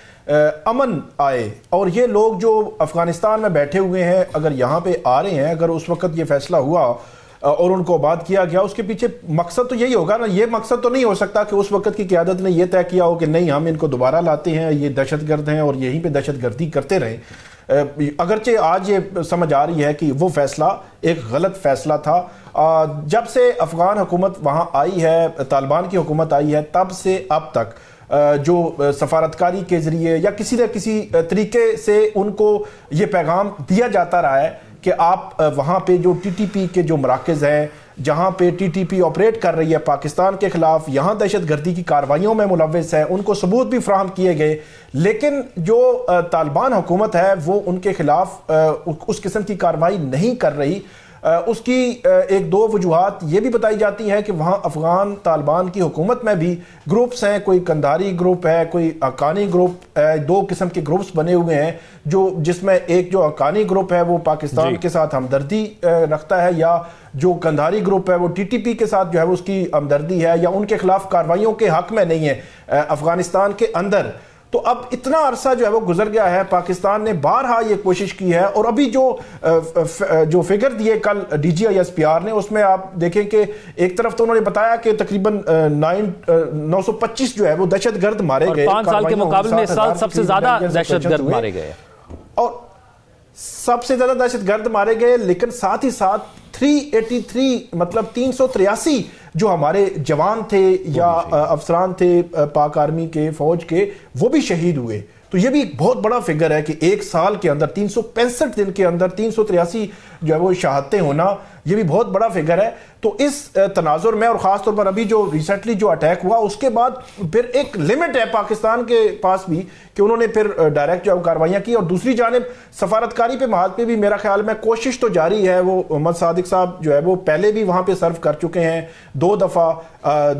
[SPEAKER 3] امن آئے, اور یہ لوگ جو افغانستان میں بیٹھے ہوئے ہیں اگر یہاں پہ آ رہے ہیں, اگر اس وقت یہ فیصلہ ہوا اور ان کو آباد کیا گیا, اس کے پیچھے مقصد تو یہی ہوگا نا. یہ مقصد تو نہیں ہو سکتا کہ اس وقت کی قیادت نے یہ طے کیا ہو کہ نہیں ہم ان کو دوبارہ لاتے ہیں, یہ دہشت گرد ہیں اور یہیں پہ دہشت گردی کرتے رہیں. اگرچہ آج یہ سمجھ آ رہی ہے کہ وہ فیصلہ ایک غلط فیصلہ تھا. جب سے افغان حکومت وہاں آئی ہے, طالبان کی حکومت آئی ہے, تب سے اب تک جو سفارتکاری کے ذریعے یا کسی نہ کسی طریقے سے ان کو یہ پیغام دیا جاتا رہا ہے کہ آپ وہاں پہ جو ٹی ٹی پی کے جو مراکز ہیں, جہاں پہ ٹی ٹی پی آپریٹ کر رہی ہے پاکستان کے خلاف, یہاں دہشت گردی کی کارروائیوں میں ملوث ہے, ان کو ثبوت بھی فراہم کیے گئے. لیکن جو طالبان حکومت ہے وہ ان کے خلاف اس قسم کی کارروائی نہیں کر رہی. اس کی ایک دو وجوہات یہ بھی بتائی جاتی ہیں کہ وہاں افغان طالبان کی حکومت میں بھی گروپس ہیں, کوئی کندھاری گروپ ہے, کوئی حقانی گروپ ہے, 2 قسم کے گروپس بنے ہوئے ہیں, جس میں ایک جو حقانی گروپ ہے وہ پاکستان کے ساتھ ہمدردی رکھتا ہے, یا جو کندھاری گروپ ہے وہ ٹی ٹی پی کے ساتھ جو ہے اس کی ہمدردی ہے یا ان کے خلاف کارروائیوں کے حق میں نہیں ہے افغانستان کے اندر. تو اب اتنا عرصہ جو ہے وہ گزر گیا ہے, پاکستان نے بارہا یہ کوشش کی ہے, اور ابھی جو فگر دیے کل D G I S P R نے, اس میں آپ دیکھیں کہ ایک طرف تو انہوں نے بتایا کہ تقریباً 925 جو ہے وہ دہشت گرد مارے گئے,
[SPEAKER 2] 5 سال کے مقابلے میں اس سال سب سے زیادہ دہشت گرد مارے گئے,
[SPEAKER 3] اور سب سے زیادہ دہشت گرد مارے گئے, لیکن ساتھ ہی ساتھ 383 مطلب 383 جو ہمارے جوان تھے یا افسران تھے پاک آرمی کے فوج کے وہ بھی شہید ہوئے. تو یہ بھی ایک بہت بڑا فگر ہے کہ ایک سال کے اندر 365 دن کے اندر 383 جو ہے وہ شہادتیں ہونا, یہ بھی بہت بڑا فگر ہے. تو اس تناظر میں اور خاص طور پر ابھی جو ریسنٹلی جو اٹیک ہوا اس کے بعد پھر ایک لمٹ ہے پاکستان کے پاس بھی کہ انہوں نے پھر ڈائریکٹ جو کارروائیاں کی. اور دوسری جانب سفارتکاری پہ محاذ پہ بھی میرا خیال میں کوشش تو جاری ہے. وہ محمد صادق صاحب جو ہے وہ پہلے بھی وہاں پہ سرو کر چکے ہیں 2 دفعہ,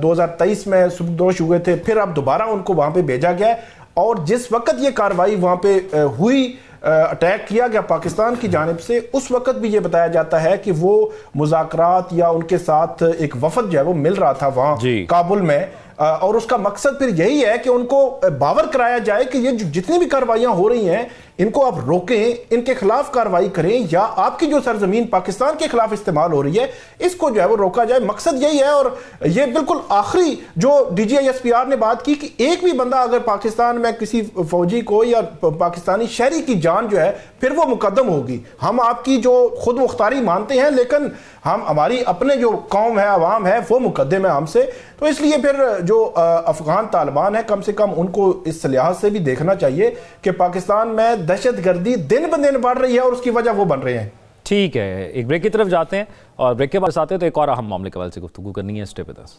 [SPEAKER 3] 2023 میں سبکدوش ہوئے تھے, پھر اب دوبارہ ان کو وہاں پہ بھیجا گیا ہے. اور جس وقت یہ کارروائی وہاں پہ ہوئی, اٹیک کیا گیا پاکستان کی جانب سے, اس وقت بھی یہ بتایا جاتا ہے کہ وہ مذاکرات یا ان کے ساتھ ایک وفد جو ہے وہ مل رہا تھا وہاں کابل میں, اور اس کا مقصد پھر یہی ہے کہ ان کو باور کرایا جائے کہ یہ جتنی بھی کارروائیاں ہو رہی ہیں ان کو آپ روکیں, ان کے خلاف کارروائی کریں, یا آپ کی جو سرزمین پاکستان کے خلاف استعمال ہو رہی ہے اس کو جو ہے وہ روکا جائے. مقصد یہی ہے. اور یہ بالکل آخری جو DGISPR نے بات کی کہ ایک بھی بندہ اگر پاکستان میں کسی فوجی کو یا پاکستانی شہری کی جان جو ہے پھر وہ مقدم ہوگی. ہم آپ کی جو خود مختاری مانتے ہیں لیکن ہماری اپنے جو قوم ہے, عوام ہے, وہ مقدم ہے ہم سے. تو اس لیے پھر جو افغان طالبان ہیں کم سے کم ان کو اس لحاظ سے بھی دیکھنا چاہیے کہ پاکستان میں دہشت گردی دن بہ دن بڑھ رہی ہے اور اس کی وجہ وہ بن رہے ہیں.
[SPEAKER 2] ٹھیک ہے, ایک بریک کی طرف جاتے ہیں اور بریک کے بعد آتے ہیں تو ایک اور اہم معاملے کے حوالے سے گفتگو کرنی ہے. Stay with us.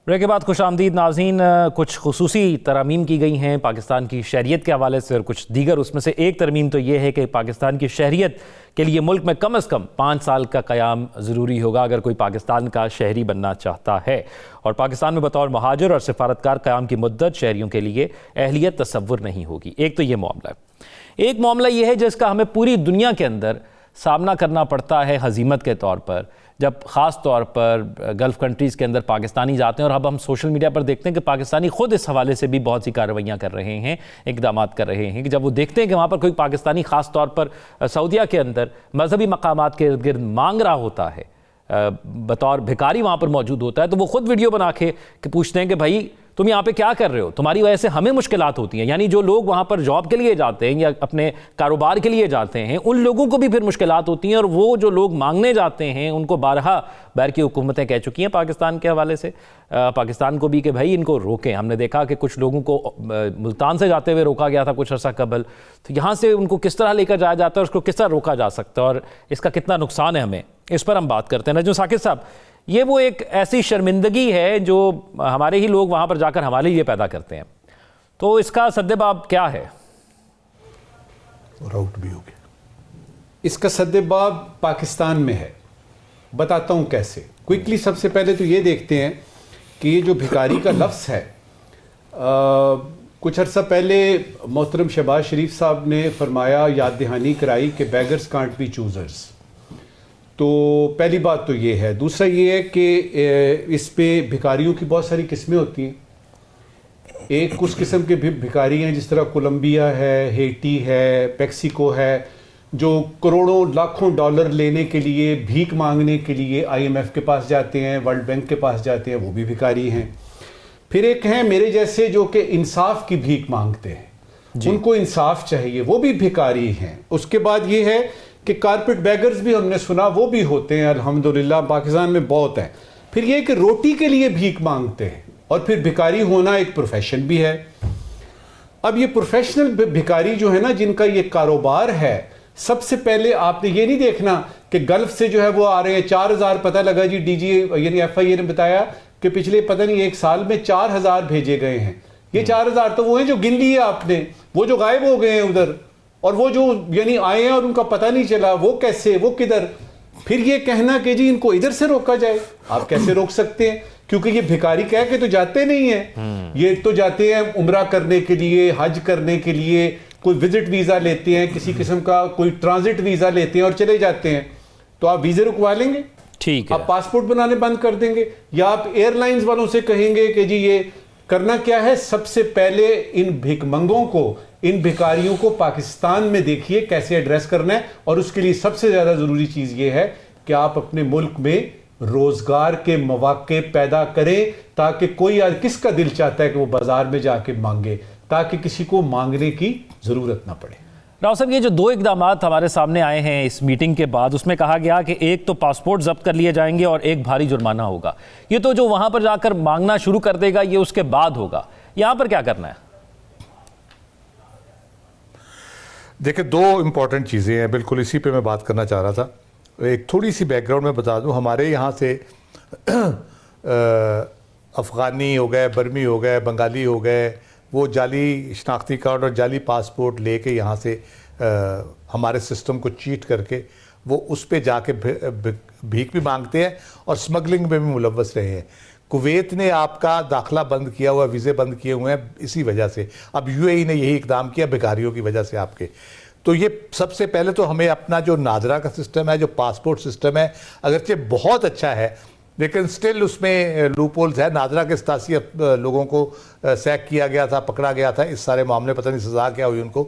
[SPEAKER 2] بریک کے بعد خوش آمدید ناظرین. کچھ خصوصی ترامیم کی گئی ہیں پاکستان کی شہریت کے حوالے سے اور کچھ دیگر. اس میں سے ایک ترمیم تو یہ ہے کہ پاکستان کی شہریت کے لیے ملک میں کم از کم 5 سال کا قیام ضروری ہوگا اگر کوئی پاکستان کا شہری بننا چاہتا ہے. اور پاکستان میں بطور مہاجر اور سفارتکار قیام کی مدت شہریوں کے لیے اہلیت تصور نہیں ہوگی. ایک تو یہ معاملہ ہے. ایک معاملہ یہ ہے جس کا ہمیں پوری دنیا کے اندر سامنا کرنا پڑتا ہے ہزیمت کے طور پر, جب خاص طور پر گلف کنٹریز کے اندر پاکستانی جاتے ہیں. اور اب ہم سوشل میڈیا پر دیکھتے ہیں کہ پاکستانی خود اس حوالے سے بھی بہت سی کارروائیاں کر رہے ہیں, اقدامات کر رہے ہیں کہ جب وہ دیکھتے ہیں کہ وہاں پر کوئی پاکستانی خاص طور پر سعودیہ کے اندر مذہبی مقامات کے ارد گرد مانگ رہا ہوتا ہے, بطور بھکاری وہاں پر موجود ہوتا ہے, تو وہ خود ویڈیو بنا کے پوچھتے ہیں کہ بھائی تم یہاں پہ کیا کر رہے ہو, تمہاری وجہ سے ہمیں مشکلات ہوتی ہیں. یعنی جو لوگ وہاں پر جاب کے لیے جاتے ہیں یا اپنے کاروبار کے لیے جاتے ہیں ان لوگوں کو بھی پھر مشکلات ہوتی ہیں. اور وہ جو لوگ مانگنے جاتے ہیں ان کو بارہا بہر کی حکومتیں کہہ چکی ہیں پاکستان کے حوالے سے, پاکستان کو بھی کہ بھائی ان کو روکیں. ہم نے دیکھا کہ کچھ لوگوں کو ملتان سے جاتے ہوئے روکا گیا تھا کچھ عرصہ قبل, تو یہاں سے ان کو کس طرح لے کر جایا جاتا ہے, اس کو کس طرح روکا جا سکتا ہے اور اس کا کتنا نقصان ہے ہمیں, اس پر ہم بات کرتے ہیں. نجم ثاقب صاحب, یہ وہ ایک ایسی شرمندگی ہے جو ہمارے ہی لوگ وہاں پر جا کر ہمارے لیے پیدا کرتے ہیں, تو اس کا سدباب کیا ہے؟
[SPEAKER 1] راؤٹ بھی ہو گیا.
[SPEAKER 4] اس کا سدباب پاکستان میں ہے. بتاتا ہوں کیسے. کوئکلی سب سے پہلے تو یہ دیکھتے ہیں کہ یہ جو بھکاری کا لفظ ہے, کچھ عرصہ پہلے محترم شہباز شریف صاحب نے فرمایا, یاد دہانی کرائی کہ بیگرز کانٹ بی چوزرز. تو پہلی بات تو یہ ہے. دوسرا یہ ہے کہ اس پہ بھکاریوں کی بہت ساری قسمیں ہوتی ہیں. ایک اس قسم کے بھکاری ہیں جس طرح کولمبیا ہے, ہیٹی ہے, میکسیکو ہے, جو کروڑوں لاکھوں ڈالر لینے کے لیے, بھیک مانگنے کے لیے IMF کے پاس جاتے ہیں, ورلڈ بینک کے پاس جاتے ہیں, وہ بھی بھکاری ہیں. پھر ایک ہیں میرے جیسے جو کہ انصاف کی بھیک مانگتے ہیں, ان کو انصاف چاہیے, وہ بھی بھکاری ہیں. اس کے بعد یہ ہے کہ کارپٹ بیگرز بھی ہم نے سنا وہ بھی ہوتے ہیں, الحمدللہ پاکستان میں بہت ہیں. پھر یہ کہ روٹی کے لیے بھیک مانگتے ہیں, اور پھر بھکاری ہونا ایک پروفیشن بھی ہے. اب یہ پروفیشنل بھکاری جو ہے نا, جن کا یہ کاروبار ہے, سب سے پہلے آپ نے یہ نہیں دیکھنا کہ گلف سے جو ہے وہ آ رہے ہیں 4000. پتہ لگا جی DG یعنی FIA نے بتایا کہ پچھلے پتہ نہیں ایک سال میں 4000 بھیجے گئے ہیں. یہ 4000 تو وہ ہیں جو گن لیے آپ نے, وہ جو غائب ہو گئے ہیں ادھر, اور وہ جو یعنی آئے ہیں اور ان کا پتہ نہیں چلا وہ کیسے, وہ کدھر. پھر یہ کہنا کہ جی ان کو ادھر سے روکا جائے, آپ کیسے روک سکتے ہیں؟ کیونکہ یہ بھکاری کہہ کے تو جاتے نہیں ہیں. یہ تو جاتے ہیں عمرہ کرنے کے لیے, حج کرنے کے لیے, کوئی وزٹ ویزا لیتے ہیں, کسی قسم کا کوئی ٹرانزٹ ویزا لیتے ہیں اور چلے جاتے ہیں. تو آپ ویزے رکوا لیں گے,
[SPEAKER 2] ٹھیک ہے,
[SPEAKER 4] آپ پاسپورٹ بنانے بند کر دیں گے, یا آپ ایئر لائنز والوں سے کہیں گے کہ جی یہ کرنا کیا ہے؟ سب سے پہلے ان بھیک منگوں کو، ان بھکاریوں کو پاکستان میں دیکھیے کیسے ایڈریس کرنا ہے، اور اس کے لیے سب سے زیادہ ضروری چیز یہ ہے کہ آپ اپنے ملک میں روزگار کے مواقع پیدا کریں، تاکہ کوئی کس کا دل چاہتا ہے کہ وہ بازار میں جا کے مانگے، تاکہ کسی کو مانگنے کی ضرورت نہ پڑے۔
[SPEAKER 2] راؤ صاحب، یہ جو 2 اقدامات ہمارے سامنے آئے ہیں اس میٹنگ کے بعد، اس میں کہا گیا کہ ایک تو پاسپورٹ ضبط کر لیے جائیں گے اور ایک بھاری جرمانہ ہوگا۔ یہ تو جو وہاں پر جا کر مانگنا شروع کر دے گا یہ اس کے بعد ہوگا، یہاں پر کیا کرنا ہے؟
[SPEAKER 1] دیکھیں 2 امپورٹنٹ چیزیں ہیں، بالکل اسی پہ میں بات کرنا چاہ رہا تھا۔ ایک تھوڑی سی بیک گراؤنڈ میں بتا دوں، ہمارے یہاں سے افغانی ہو گئے، برمی ہو گئے، بنگالی ہو گئے، وہ جعلی شناختی کارڈ اور جعلی پاسپورٹ لے کے یہاں سے ہمارے سسٹم کو چیٹ کر کے وہ اس پہ جا کے بھیک بھی مانگتے ہیں اور سمگلنگ میں بھی ملوث رہے ہیں۔ کویت نے آپ کا داخلہ بند کیا ہوا، ویزے بند کیے ہوئے ہیں اسی وجہ سے۔ اب یو اے ای نے یہی اقدام کیا بھکاریوں کی وجہ سے آپ کے۔ تو یہ سب سے پہلے تو ہمیں اپنا جو نادرا کا سسٹم ہے، جو پاسپورٹ سسٹم ہے، اگرچہ بہت اچھا ہے لیکن سٹل اس میں لوپ ہولز ہے۔ نادرا کے 87 لوگوں کو سیک کیا گیا تھا، پکڑا گیا تھا، اس سارے معاملے پتہ نہیں سزا کیا ہوئی ان کو۔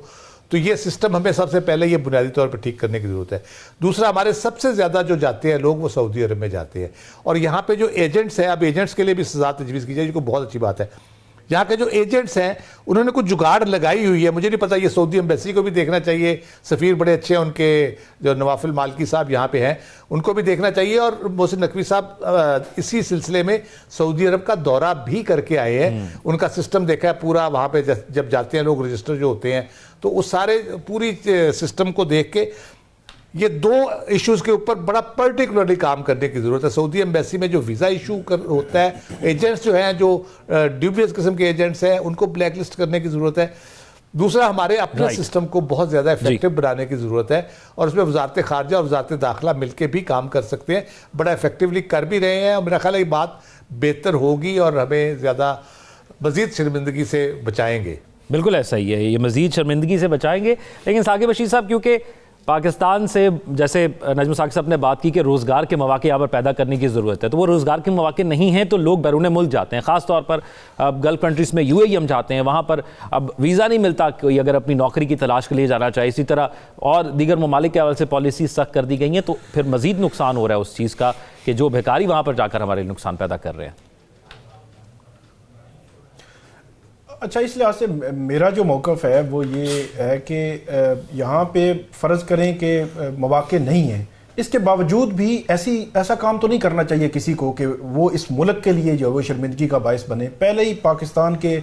[SPEAKER 1] تو یہ سسٹم ہمیں سب سے پہلے یہ بنیادی طور پہ ٹھیک کرنے کی ضرورت ہے۔ دوسرا، ہمارے سب سے زیادہ جو جاتے ہیں لوگ وہ سعودی عرب میں جاتے ہیں، اور یہاں پہ جو ایجنٹس ہیں، اب ایجنٹس کے لیے بھی سزا تجویز کی جائے، جو بہت اچھی بات ہے۔ یہاں کے جو ایجنٹس ہیں انہوں نے کچھ جگاڑ لگائی ہوئی ہے، مجھے نہیں پتا، یہ سعودی ایمبیسی کو بھی دیکھنا چاہیے، سفیر بڑے اچھے ہیں ان کے، جو نوافل مالکی صاحب یہاں پہ ہیں، ان کو بھی دیکھنا چاہیے۔ اور محسن نقوی صاحب اسی سلسلے میں سعودی عرب کا دورہ بھی کر کے آئے ہیں، ان کا سسٹم دیکھا ہے پورا، وہاں پہ جب جاتے ہیں لوگ رجسٹر جو ہوتے ہیں تو اس سارے پوری سسٹم کو دیکھ کے یہ 2 ایشوز کے اوپر بڑا پرٹیکولرلی کام کرنے کی ضرورت ہے۔ سعودی ایمبیسی میں جو ویزا ایشو ہوتا ہے، ایجنٹس جو ہیں جو ڈیوبیس قسم کے ایجنٹس ہیں ان کو بلیک لسٹ کرنے کی ضرورت ہے۔ دوسرا، ہمارے اپنے سسٹم کو بہت زیادہ ایفیکٹو بنانے کی ضرورت ہے، اور اس میں وزارت خارجہ اور وزارت داخلہ مل کے بھی کام کر سکتے ہیں، بڑا ایفیکٹولی کر بھی رہے ہیں، اور میرا خیال ہے یہ بات بہتر ہوگی اور ہمیں زیادہ مزید شرمندگی سے بچائیں گے۔
[SPEAKER 2] بالکل ایسا ہی ہے، یہ مزید شرمندگی سے بچائیں گے۔ لیکن ثاقب بشیر صاحب، کیونکہ پاکستان سے جیسے نجم ثاقب صاحب نے بات کی کہ روزگار کے مواقع یہاں پر پیدا کرنے کی ضرورت ہے، تو وہ روزگار کے مواقع نہیں ہیں تو لوگ بیرون ملک جاتے ہیں، خاص طور پر اب گلف کنٹریز میں یو اے ای ہم جاتے ہیں، وہاں پر اب ویزا نہیں ملتا کوئی اگر اپنی نوکری کی تلاش کے لیے جانا چاہے۔ اسی طرح اور دیگر ممالک کے حوالے سے پالیسی سخت کر دی گئی ہیں، تو پھر مزید نقصان ہو رہا ہے اس چیز کا کہ جو بھکاری وہاں پر جا کر ہمارے نقصان پیدا کر رہے ہیں۔
[SPEAKER 3] اچھا، اس لحاظ سے میرا جو موقف ہے وہ یہ ہے کہ یہاں پہ فرض کریں کہ مواقع نہیں ہیں، اس کے باوجود بھی ایسا کام تو نہیں کرنا چاہیے کسی کو کہ وہ اس ملک کے لیے جو وہ شرمندگی کا باعث بنے۔ پہلے ہی پاکستان کے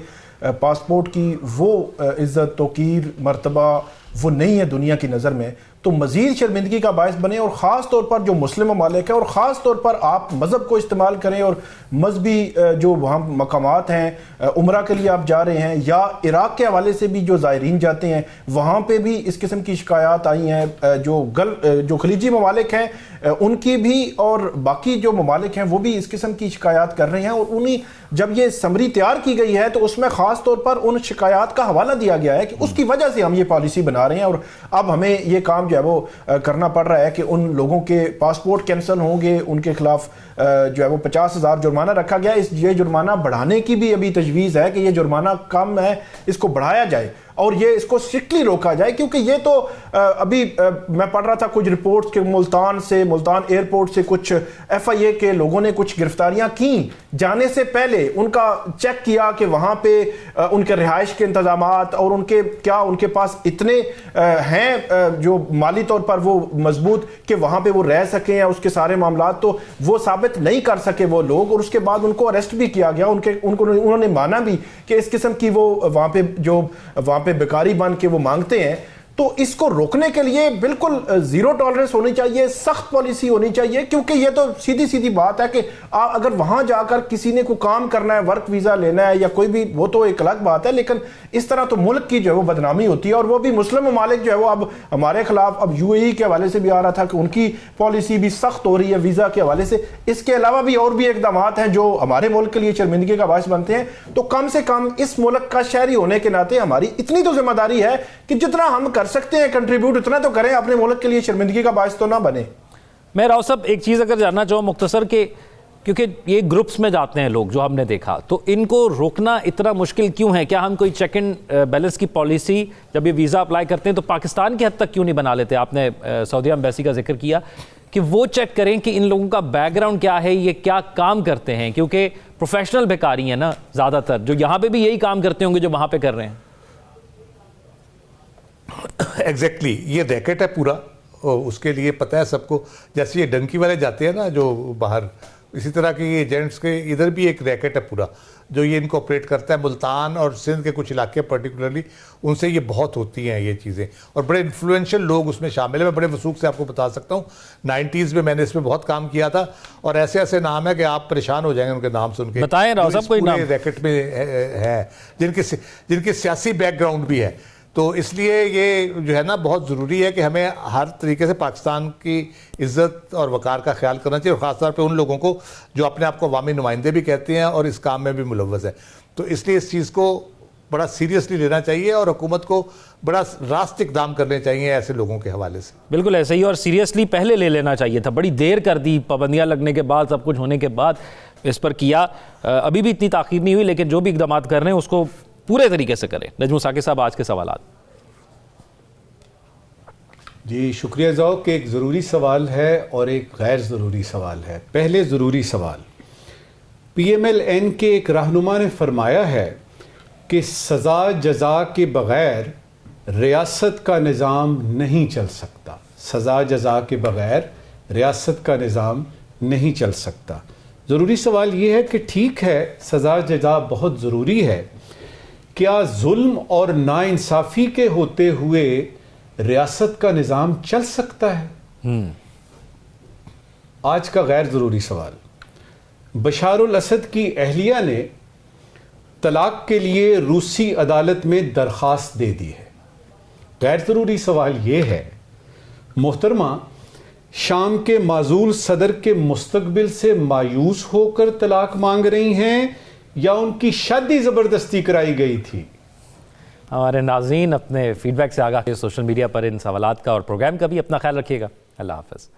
[SPEAKER 3] پاسپورٹ کی وہ عزت توقیر مرتبہ وہ نہیں ہے دنیا کی نظر میں، تو مزید شرمندگی کا باعث بنے، اور خاص طور پر جو مسلم ممالک ہیں، اور خاص طور پر آپ مذہب کو استعمال کریں اور مذہبی جو وہاں مقامات ہیں، عمرہ کے لیے آپ جا رہے ہیں، یا عراق کے حوالے سے بھی جو زائرین جاتے ہیں وہاں پہ بھی اس قسم کی شکایات آئی ہیں، جو خلیجی ممالک ہیں ان کی بھی اور باقی جو ممالک ہیں وہ بھی اس قسم کی شکایات کر رہے ہیں، اور انہیں جب یہ سمری تیار کی گئی ہے تو اس میں خاص طور پر ان شکایات کا حوالہ دیا گیا ہے کہ اس کی وجہ سے ہم یہ پالیسی بنا رہے ہیں، اور اب ہمیں یہ کام جو ہے وہ کرنا پڑ رہا ہے کہ ان لوگوں کے پاسپورٹ کینسل ہوں گے، ان کے خلاف جو ہے وہ 50,000 جرمانہ رکھا گیا۔ یہ جرمانہ بڑھانے کی بھی ابھی تجویز ہے کہ یہ جرمانہ کم ہے، اس کو بڑھایا جائے اور یہ اس کو سٹرکٹلی روکا جائے، کیونکہ یہ تو ابھی میں پڑھ رہا تھا کچھ رپورٹس کہ ملتان ایئرپورٹ سے کچھ ایف آئی اے کے لوگوں نے کچھ گرفتاریاں کیں، جانے سے پہلے ان کا چیک کیا کہ وہاں پہ ان کے رہائش کے انتظامات اور ان کے پاس اتنے ہیں جو مالی طور پر وہ مضبوط کہ وہاں پہ وہ رہ سکیں، یا اس کے سارے معاملات تو وہ ثابت نہیں کر سکے وہ لوگ، اور اس کے بعد ان کو اریسٹ بھی کیا گیا، انہوں نے مانا بھی کہ اس قسم کی وہ وہاں پہ بیکاری بن کے وہ مانگتے ہیں۔ تو اس کو روکنے کے لیے بالکل زیرو ٹالرنس ہونی چاہیے، سخت پالیسی ہونی چاہیے، کیونکہ یہ تو سیدھی بات ہے کہ اگر وہاں جا کر کسی نے کوئی کام کرنا ہے، ورک ویزا لینا ہے یا کوئی بھی، وہ تو ایک الگ بات ہے، لیکن اس طرح تو ملک کی جو ہے وہ بدنامی ہوتی ہے، اور وہ بھی مسلم ممالک جو ہے وہ اب ہمارے خلاف، اب یو اے ای کے حوالے سے بھی آ رہا تھا کہ ان کی پالیسی بھی سخت ہو رہی ہے ویزا کے حوالے سے۔ اس کے علاوہ بھی اور بھی اقدامات ہیں جو ہمارے ملک کے لیے شرمندگی کا باعث بنتے ہیں، تو کم سے کم اس ملک کا شہری ہونے کے ناطے ہماری اتنی تو ذمہ داری ہے کہ جتنا ہم کر سکتے ہیں کنٹریبیوٹ اتنا تو کریں، اپنے ملک کے لیے شرمندگی کا باعث تو نہ بنے۔
[SPEAKER 2] میں راؤ صاحب ایک چیز اگر جاننا چاہوں مختصر کہ کیونکہ یہ گروپس میں جاتے ہیں لوگ جو ہم نے دیکھا, تو ان کو روکنا اتنا مشکل کیوں ہے؟ کیا ہم کوئی چیک اینڈ بیلنس کی پالیسی جب یہ ویزا اپلائی کرتے ہیں تو پاکستان کی حد تک کیوں نہیں بنا لیتے؟ آپ نے سعودیہ ایمبیسی کا ذکر کیا کہ وہ چیک کریں کہ ان لوگوں کا بیک گراؤنڈ کیا ہے, یہ کیا کام کرتے ہیں, کیونکہ پروفیشنل بھکاری ہیں نا زیادہ تر, جو یہاں پہ بھی یہی کام کرتے ہوں گے جو وہاں پہ کر رہے ہیں.
[SPEAKER 1] ایگزیکٹلی یہ ریکٹ ہے پورا, اس کے لیے پتہ ہے سب کو. جیسے یہ ڈنکی والے جاتے ہیں نا جو باہر, اسی طرح کے یہ ایجنٹس کے ادھر بھی ایک ریکٹ ہے پورا جو یہ ان کو آپریٹ کرتا ہے. ملتان اور سندھ کے کچھ علاقے پرٹیکولرلی ان سے یہ بہت ہوتی ہیں یہ چیزیں, اور بڑے انفلوئنشل لوگ اس میں شامل ہیں. میں بڑے وثوق سے آپ کو بتا سکتا ہوں, 90s میں نے اس میں بہت کام کیا تھا, اور ایسے ایسے نام ہے کہ آپ پریشان ہو جائیں گے ان کے نام سن کے.
[SPEAKER 2] بتائیں راؤ صاحب کوئی نام
[SPEAKER 1] ریکٹ میں ہے جن کے سیاسی بیک گراؤنڈ بھی ہے. تو اس لیے یہ جو ہے نا بہت ضروری ہے کہ ہمیں ہر طریقے سے پاکستان کی عزت اور وقار کا خیال کرنا چاہیے, اور خاص طور پہ ان لوگوں کو جو اپنے آپ کو عوامی نمائندے بھی کہتے ہیں اور اس کام میں بھی ملوث ہے. تو اس لیے اس چیز کو بڑا سیریسلی لینا چاہیے, اور حکومت کو بڑا راست اقدام کرنے چاہیے ایسے لوگوں کے حوالے سے.
[SPEAKER 2] بالکل ایسے ہی, اور سیریسلی پہلے لے لینا چاہیے تھا. بڑی دیر کر دی, پابندیاں لگنے کے بعد, سب کچھ ہونے کے بعد اس پر کیا. ابھی بھی اتنی تاخیر نہیں ہوئی, لیکن جو بھی اقدامات کر رہے ہیں اس کو پورے طریقے سے کریں. نجم ثاقب صاحب, آج کے سوالات.
[SPEAKER 4] جی شکریہ ذوق. ایک ضروری سوال ہے اور ایک غیر ضروری سوال ہے. پہلے ضروری سوال, پی ایم ایل این کے ایک رہنما نے فرمایا ہے کہ سزا جزا کے بغیر ریاست کا نظام نہیں چل سکتا. سزا جزا کے بغیر ریاست کا نظام نہیں چل سکتا. ضروری سوال یہ ہے کہ ٹھیک ہے سزا جزا بہت ضروری ہے, کیا ظلم اور ناانصافی کے ہوتے ہوئے ریاست کا نظام چل سکتا ہے؟ آج کا غیر ضروری سوال, بشار الاسد کی اہلیہ نے طلاق کے لیے روسی عدالت میں درخواست دے دی ہے. غیر ضروری سوال یہ ہے, محترمہ شام کے معزول صدر کے مستقبل سے مایوس ہو کر طلاق مانگ رہی ہیں یا ان کی شادی زبردستی کرائی گئی تھی؟
[SPEAKER 2] ہمارے ناظرین اپنے فیڈ بیک سے آگاہ سوشل میڈیا پر ان سوالات کا اور پروگرام کا بھی اپنا خیال رکھیے گا. اللہ حافظ.